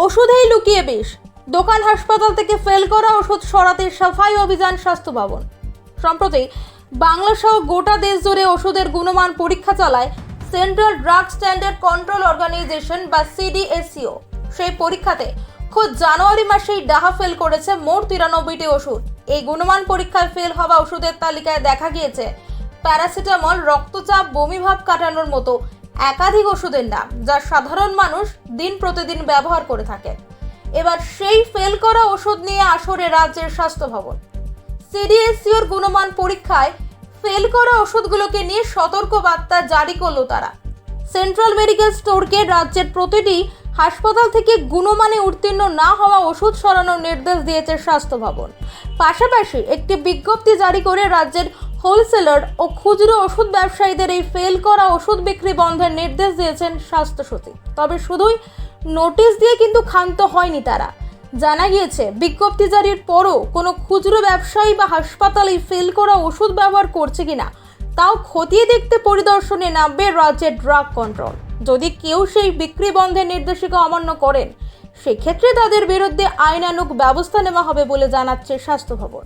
ওষুধেই লুকিয়ে বিষ, দোকান হাসপাতাল থেকে ফেল করা ওষুধ সরাতে সাফাই অভিযান স্বাস্থ্য ভবন। সম্প্রতি বাংলা সহ গোটা দেশ জুড়ে ওষুধের গুণমান পরীক্ষা চালায় central drug standard control organisation বা সিডিএসইও। সেই পরীক্ষাতে খোদ জানুয়ারি মাসেই ডাহা ফেল করেছে মোট 93টি ওষুধ। এই গুণমান পরীক্ষায় ফেল হওয়া ওষুধের তালিকায় দেখা গিয়েছে প্যারাসিটামল, রক্তচাপ, বমিভাব কাটানোর মতো একাধিক ওষুধের নাম, যা সাধারণ মানুষ দিন প্রতিদিন ব্যবহার করে থাকে। এবার সেই ফেল করা ওষুধ নিয়ে আসরে রাজ্যের স্বাস্থ্য ভবন। সিডিএসইওর গুণমান পরীক্ষায় ফেল করা ওষুধগুলোকে নিয়ে সতর্ক বার্তা জারি করলো তারা। সেন্ট্রাল মেডিকেল স্টোরকে রাজ্যের প্রতিটি হাসপাতাল থেকে গুণমানে উত্তীর্ণ না হওয়া ওষুধ সরানোর নির্দেশ দিয়েছে স্বাস্থ্য ভবন। পাশাপাশি একটি বিজ্ঞপ্তি জারি করে রাজ্যের হোলসেলার ও খুচরো ওষুধ ব্যবসায়ীদের এই ফেল করা ওষুধ বিক্রি বন্ধের নির্দেশ দিয়েছেন স্বাস্থ্য সচিব। তবে শুধুই নোটিশ দিয়ে কিন্তু ক্ষান্ত হয়নি তারা। জানা গিয়েছে, বিজ্ঞপ্তি জারির পরও কোনো খুচরো ব্যবসায়ী বা হাসপাতাল এই ফেল করা ওষুধ ব্যবহার করছে কিনা তাও খতিয়ে দেখতে পরিদর্শনে নামবে রাজ্যের ড্রাগ কন্ট্রোল। যদি কেউ সেই বিক্রি বন্ধের নির্দেশিকা অমান্য করেন, সেক্ষেত্রে তাদের বিরুদ্ধে আইনানুগ ব্যবস্থা নেওয়া হবে বলে জানাচ্ছে স্বাস্থ্য ভবন।